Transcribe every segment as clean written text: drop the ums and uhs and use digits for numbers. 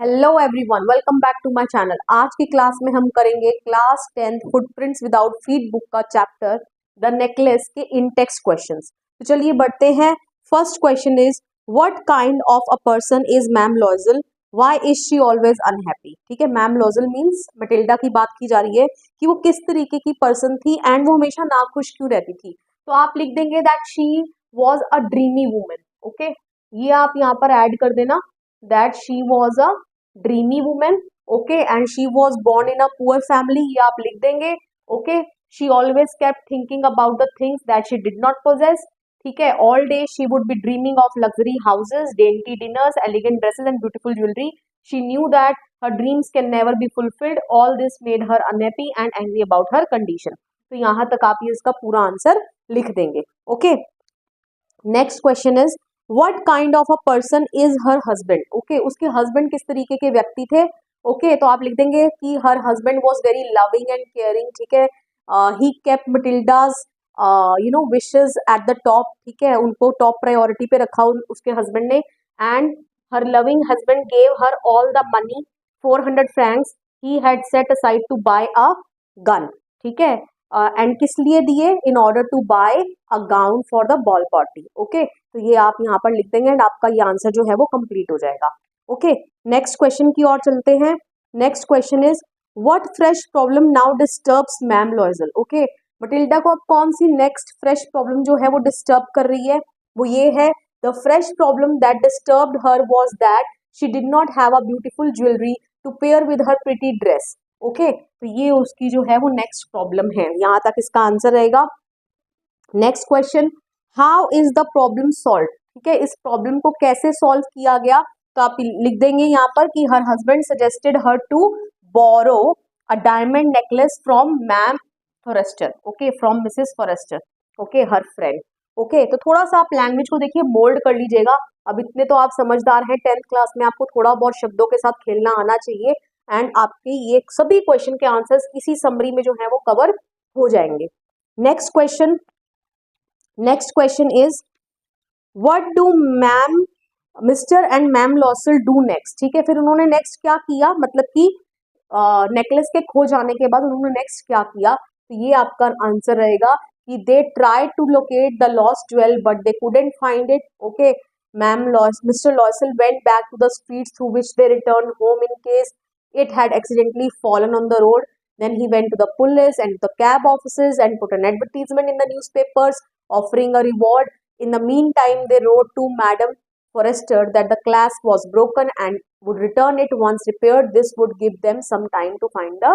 Hello everyone, welcome back to my channel. आज की class में हम करेंगे class 10th footprints without feet book का चैप्टर द नेकलेस के इन टेक्स्ट क्वेश्चंस। तो चलिए बढ़ते हैं। First question is what kind of a person is ma'am Loisel, why is she always unhappy. ठीक है, मैम लॉयजल मींस मटिल्डा की बात की जा रही है कि वो किस तरीके की पर्सन थी एंड वो हमेशा नाखुश क्यों रहती थी। तो आप लिख देंगे that she was a dreamy woman. Okay, ये आप यहाँ पर ऐड कर देना that she was a dreamy woman, okay, and she was born in a poor family, ये आप लिख देंगे। okay, she always kept thinking about the things that she did not possess। ठीक है, all day she would be dreaming of luxury houses, dainty dinners, elegant dresses and beautiful jewelry। she knew that her dreams can never be fulfilled, all this made her unhappy and angry about her condition। तो यहाँ तक आप ये इसका पूरा answer लिख देंगे। Okay, next question is what kind of a person is her husband. Okay, उसके हस्बैंड किस तरीके के व्यक्ति थे। ओके, तो आप लिख देंगे कि her husband was very loving and caring. ठीक है, he kept Matilda's wishes at the top. ठीक है, उनको टॉप प्रायोरिटी पे रखा उसके हस्बैंड ने। And her loving husband gave her all the money 400 francs he had set aside to buy a gun. ठीक है, एंड किस लिए दिए, in order to buy a gown for the ball party. Okay, तो ये आप यहाँ पर लिख देंगे एंड आपका ये आंसर जो है वो कंप्लीट हो जाएगा। ओके, नेक्स्ट क्वेश्चन की ओर चलते हैं। Next question is what fresh problem now disturbs ma'am लॉयजल। Okay, Matilda को अब कौन सी नेक्स्ट फ्रेश प्रॉब्लम जो है वो डिस्टर्ब कर रही है, वो ये है the fresh problem that disturbed her was that she did not have a beautiful jewellery to pair with her pretty dress. Okay, तो ये उसकी जो है वो नेक्स्ट प्रॉब्लम है। यहाँ तक इसका आंसर रहेगा। Next question, how is the problem solve. ठीक है, इस प्रॉब्लम को कैसे सॉल्व किया गया, तो आप लिख देंगे यहाँ पर कि her husband suggested her to borrow a diamond necklace from ma'am Forestier. Okay, from Mrs Forestier. Okay, her friend. Okay, तो थोड़ा सा आप लैंग्वेज को देखिए मोल्ड कर लीजिएगा। अब इतने तो आप समझदार हैं, 10th क्लास में आपको थोड़ा बहुत शब्दों के साथ खेलना आना चाहिए एंड आपके ये सभी क्वेश्चन के आंसर्स इसी समरी में जो है वो कवर हो जाएंगे। Next question, next question is what do ma'am mister and ma'am लॉसल do next. ठीक है, फिर उन्होंने नेक्स्ट क्या किया, मतलब कि नेकलेस के खो जाने के बाद उन्होंने नेक्स्ट क्या किया। तो ये आपका आंसर रहेगा कि they try to locate the lost jewel but they couldn't find it. Okay, ma'am Loisel mister Loisel went back to the streets through which they return home in case it had accidentally fallen on the road। Then he went to the police and the cab offices and put an advertisement in the newspapers offering a reward। In the meantime, they wrote to Madam Forrester that the clasp was broken and would return it once repaired। This would give them some time to find the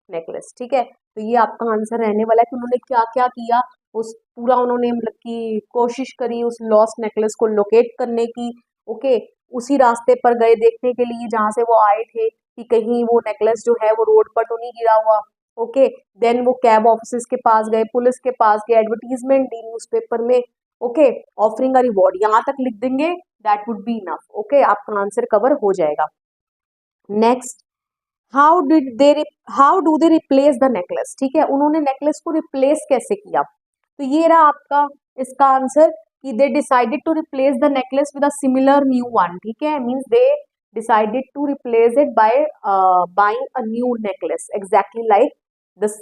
necklace। ठीक है, तो ये आपका answer रहने वाला है कि उन्होंने क्या क्या किया। उस पूरा उन्होंने मतलब कि कोशिश करी उस लॉस्ट नेकलेस को लोकेट करने की। ओके, उसी रास्ते पर गए देखने के लिए जहाँ से वो आए थे कि कहीं वो नेकलेस जो है वो रोड पर तो नहीं गिरा हुआ। ओके, देन वो कैब ऑफिस के पास गए, पुलिस के पास गए, एडवर्टीजमेंट दी न्यूज़पेपर में। ओके, ऑफरिंग अ रिवॉर्ड, यहाँ तक लिख देंगे, that would be enough. Okay, आपका आंसर कवर हो जाएगा। Next, how do they replace the necklace. ठीक है, उन्होंने नेकलेस को रिप्लेस कैसे किया, तो ये रहा आपका इसका आंसर कि they decided to replace the necklace with a similar new one. ठीक है, means they decided to replace it by buying a new necklace exactly like this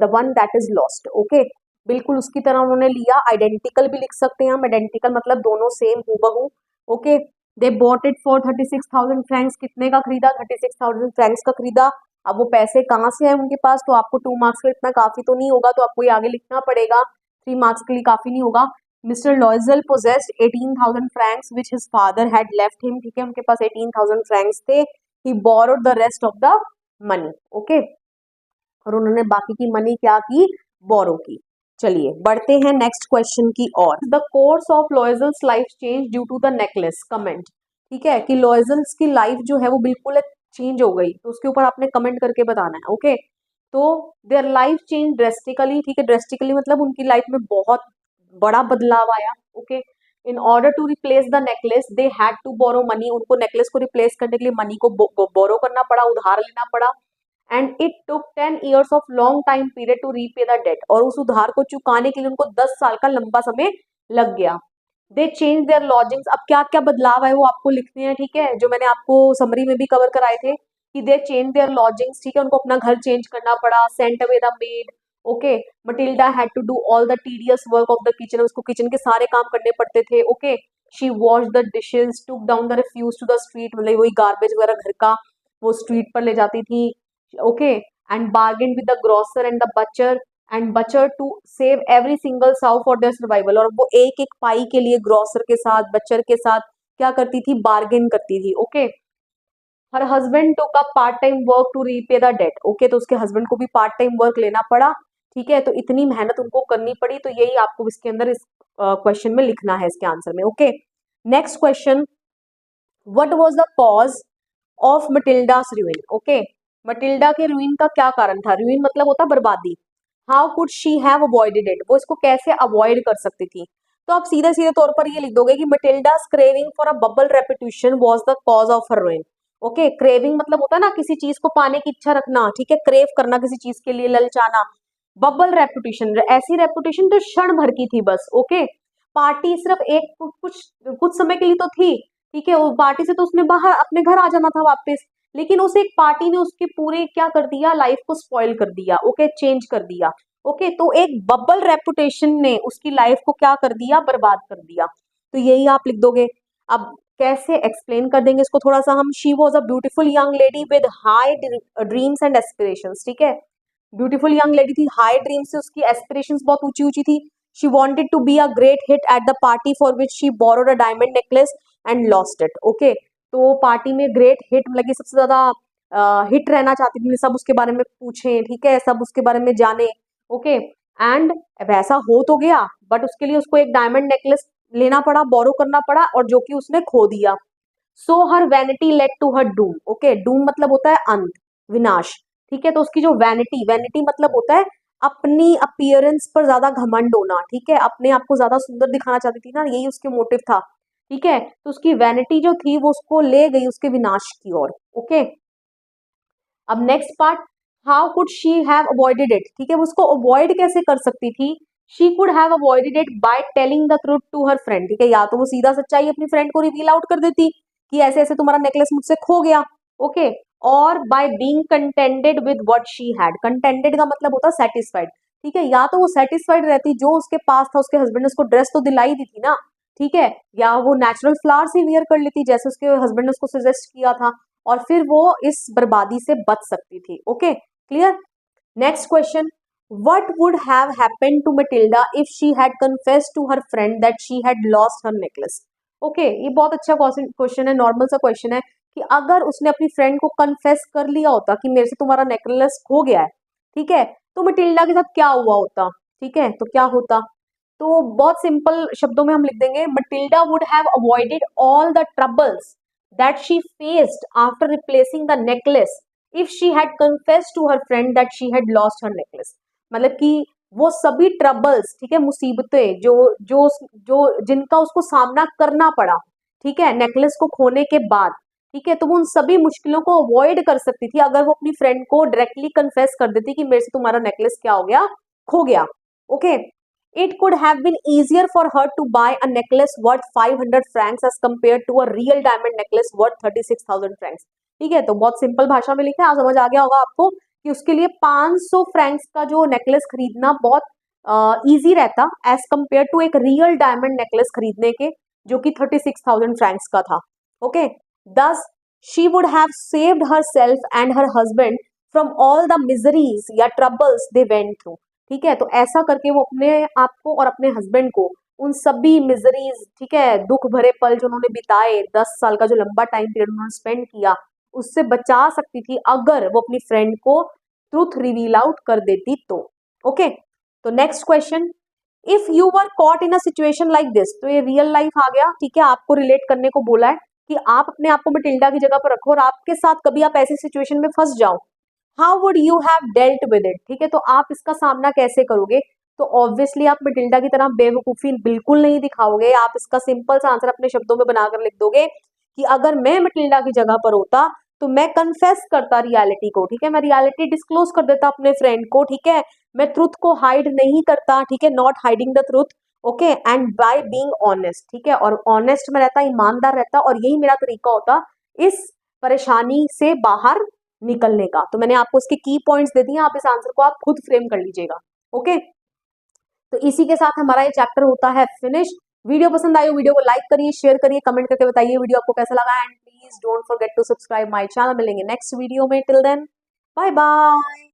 the one that is lost। okay, बिल्कुल उसकी तरह उन्होंने लिया। Identical भी लिख सकते हैं हम, आइडेंटिकल मतलब दोनों सेम हूबहू। Okay, they bought it for 36,000 Franks. कितने का खरीदा, 36,000 फ्रैंक्स का खरीदा। अब वो पैसे कहाँ से है उनके पास, तो आपको 2 मार्क्स का इतना काफी तो नहीं होगा, तो आपको ये आगे लिखना पड़ेगा। 3 मार्क्स के लिए काफी नहीं होगा। Mr. Loisel possessed 18,000 francs which his father had left him। ठीक है, उनके पास 18,000 francs थे। He borrowed the rest of the money। okay, और उन्होंने बाकी की मनी क्या की, बोरो की। चलिए बढ़ते हैं नेक्स्ट क्वेश्चन की ओर। The course of Loisel's life change due to the necklace, comment. ठीक है, कि लॉयजल्स की लाइफ जो है वो बिल्कुल चेंज हो गई, तो उसके ऊपर आपने कमेंट करके बताना है। ओके, तो देयर लाइफ चेंज ड्रेस्टिकली। ठीक है, ड्रेस्टिकली मतलब उनकी लाइफ में बहुत बड़ा बदलाव आया। Okay, in order to replace the necklace they had to borrow money. उनको नेकलेस को रिप्लेस करने के लिए मनी को बोरो करना पड़ा, उधार लेना पड़ा। And it took 10 years of long time period to repay the debt. और उस उधार को चुकाने के लिए उनको 10 साल का लंबा समय लग गया। दे चेंज देयर लॉजिंग्स, अब क्या क्या बदलाव है वो आपको लिखने हैं, ठीक है, जो मैंने आपको समरी में भी कवर कराए थे कि दे चेंज देयर लॉजिंग्स, ठीक है, उनको अपना घर चेंज करना पड़ा, sent away the maid, okay, Matilda had to do all the tedious work of the kitchen, उसको किचन के सारे काम करने पड़ते थे, okay, she wash the dishes, took down the refuse to the street, मतलब वही गार्बेज वगैरह घर का वो स्ट्रीट पर ले जाती थी, okay, and bargain with the grocer and the butcher and butcher to save every single sou for their survival, और वो एक एक पाई के लिए ग्रोसर के साथ बचर के साथ क्या करती थी, बार्गेन करती थी, okay. Her husband took up part time work to repay the debt, okay, तो उसके हस्बैंड को भी पार्ट टाइम वर्क लेना पड़ा, ठीक है, तो इतनी मेहनत उनको करनी पड़ी, तो यही आपको इसके अंदर इस क्वेश्चन में लिखना है इसके आंसर में, okay. Next question, what was the cause of Matilda's ruin, okay, Matilda के रूइन का क्या कारण था, रूइन मतलब होता बर्बादी, how could she have avoided it, वो इसको कैसे अवॉइड कर सकती थी, तो आप सीधे सीधे तौर पर ये लिख दोगे कि Matilda's craving for a bubble reputation was the cause of her ruin, okay, craving मतलब होता है ना किसी चीज को पाने की इच्छा रखना, ठीक है, क्रेव करना किसी चीज के लिए, ललचाना, बबल रेपुटेशन ऐसी रेपुटेशन जो क्षण भर की थी बस, ओके, पार्टी सिर्फ एक कुछ कुछ समय के लिए तो थी, ठीक है, वो पार्टी से तो उसने बाहर अपने घर आ जाना था वापस, लेकिन उस एक पार्टी ने उसके पूरे क्या कर दिया, लाइफ को स्पॉइल कर दिया, ओके, चेंज कर दिया, ओके, तो एक बबल रेपुटेशन ने उसकी लाइफ को क्या कर दिया, बर्बाद कर दिया, तो यही आप लिख दोगे। अब कैसे एक्सप्लेन कर देंगे इसको थोड़ा सा हम, she was a beautiful young lady with high dreams and aspirations, ठीक है, ब्यूटीफुल यंग लेडी थी, हाई ड्रीम्स से उसकी एस्पिरेशंस बहुत ऊंची ऊंची थी, she wanted to be a great hit at the party for which she borrowed a diamond necklace and lost it, okay, तो पार्टी में ग्रेट हिट मतलब कि सबसे ज्यादा हिट रहना चाहती थी, सब उसके बारे में पूछे, ठीक है, सब उसके बारे में जाने, ओके, एंड वैसा हो तो गया, बट उसके लिए उसको एक डायमंड नेकलेस लेना पड़ा, बोरो करना पड़ा, और जो कि उसने खो दिया, so her vanity led to her doom, okay, doom मतलब होता है अंत, विनाश, ठीक है, तो उसकी जो वैनिटी, वैनिटी मतलब होता है अपनी अपीयरेंस पर ज्यादा घमंड होना, ठीक है, अपने आप को ज्यादा सुंदर दिखाना चाहती थी ना, यही उसके मोटिव था, ठीक है, तो उसकी वैनिटी जो थी वो उसको ले गई उसके विनाश की ओर, ओके। अब next part, how could she have avoided it, ठीक है, वो उसको अवॉइड कैसे कर सकती थी, she could have avoided it by telling the truth to her friend, ठीक है, या तो वो सीधा सच्चाई अपनी फ्रेंड को रिवील आउट कर देती कि ऐसे ऐसे तुम्हारा नेकलेस मुझसे खो गया, ओके, और by being contented with what she had, contented का मतलब होता है सेटिस्फाइड, ठीक है, या तो वो सेटिस्फाइड रहती, जो उसके पास था, उसके हस्बैंड ने उसको ड्रेस तो दिलाई दी थी ना, ठीक है, या वो नेचुरल फ्लावर्स ही वियर कर लेती जैसे उसके हस्बैंड ने उसको सजेस्ट किया था, और फिर वो इस बर्बादी से बच सकती थी, okay, clear. Next question, what would have happened to Matilda if she had confessed to her friend that she had lost her necklace, okay, ये बहुत अच्छा क्वेश्चन है, नॉर्मल सा क्वेश्चन है कि अगर उसने अपनी फ्रेंड को कन्फेस कर लिया होता कि मेरे से तुम्हारा नेकलेस खो गया है, ठीक है, तो मटिल्डा के साथ क्या हुआ होता, ठीक है, तो क्या होता, तो बहुत सिंपल शब्दों में हम लिख देंगे, Matilda would have avoided all the troubles that she faced after replacing the necklace if she had confessed to her friend that she had lost her necklace, मतलब कि वो सभी ट्रबल्स, ठीक है, मुसीबतें जो जो जो जिनका उसको सामना करना पड़ा, ठीक है, नेकलेस को खोने के बाद, ठीक है, तो वो उन सभी मुश्किलों को अवॉइड कर सकती थी अगर वो अपनी फ्रेंड को डायरेक्टली कन्फेस कर देती कि मेरे से तुम्हारा नेकलेस क्या हो गया, खो गया, okay. It could have been easier for her to buy a necklace worth 500 francs as compared to a real diamond necklace worth 36,000 francs, ठीक है, तो बहुत सिंपल भाषा में लिखा है, आज समझ आ गया होगा आपको कि उसके लिए 500 फ्रैंक्स का जो नेकलेस खरीदना बहुत इजी रहता एज कंपेयर टू एक रियल डायमंड नेकलेस खरीदने के जो कि 36,000 फ्रैंक्स का था, ओके। दस she would have saved her self and her husband from all the miseries या ट्रबल्स दे वेंट थ्रू, ठीक है, तो ऐसा करके वो अपने आप को और अपने हस्बैंड को उन सभी मिजरीज, ठीक है, दुख भरे पल जो उन्होंने बिताए, 10 साल का जो लंबा टाइम पीरियड उन्होंने स्पेंड किया, उससे बचा सकती थी अगर वो अपनी फ्रेंड को ट्रूथ रिवील आउट कर देती तो, ओके। तो next question, if you were caught in a situation like this, तो ये रियल लाइफ आ गया, ठीक है, आपको रिलेट करने को बोला है कि आप अपने आप को मटिल्डा की जगह पर रखो और आपके साथ कभी आप ऐसी सिचुएशन में फंस जाओ, how would you have dealt with it, ठीक है, तो आप इसका सामना कैसे करोगे, तो ऑब्वियसली आप मटिल्डा की तरह बेवकूफी बिल्कुल नहीं दिखाओगे, आप इसका सिंपल सा आंसर अपने शब्दों में बनाकर लिख दोगे कि अगर मैं मटिल्डा की जगह पर होता तो मैं कन्फेस करता रियलिटी को, ठीक है, मैं रियलिटी डिस्क्लोज कर देता अपने फ्रेंड को, ठीक है, मैं ट्रुथ को हाइड नहीं करता, ठीक है, not hiding the truth, okay, and by being honest, ठीक है, और ऑनेस्ट में रहता, ईमानदार रहता, और यही मेरा तरीका होता इस परेशानी से बाहर निकलने का। तो मैंने आपको इसके की पॉइंट्स दे दिए, आप इस आंसर को आप खुद फ्रेम कर लीजिएगा। ओके, तो इसी के साथ हमारा ये चैप्टर होता है फिनिश। वीडियो पसंद आई हो, वीडियो को लाइक करिए, शेयर करिए, कमेंट करके बताइए वीडियो आपको कैसा लगा, and please don't forget to subscribe my channel. मिलेंगे नेक्स्ट वीडियो में, टिल देन बाय बाय।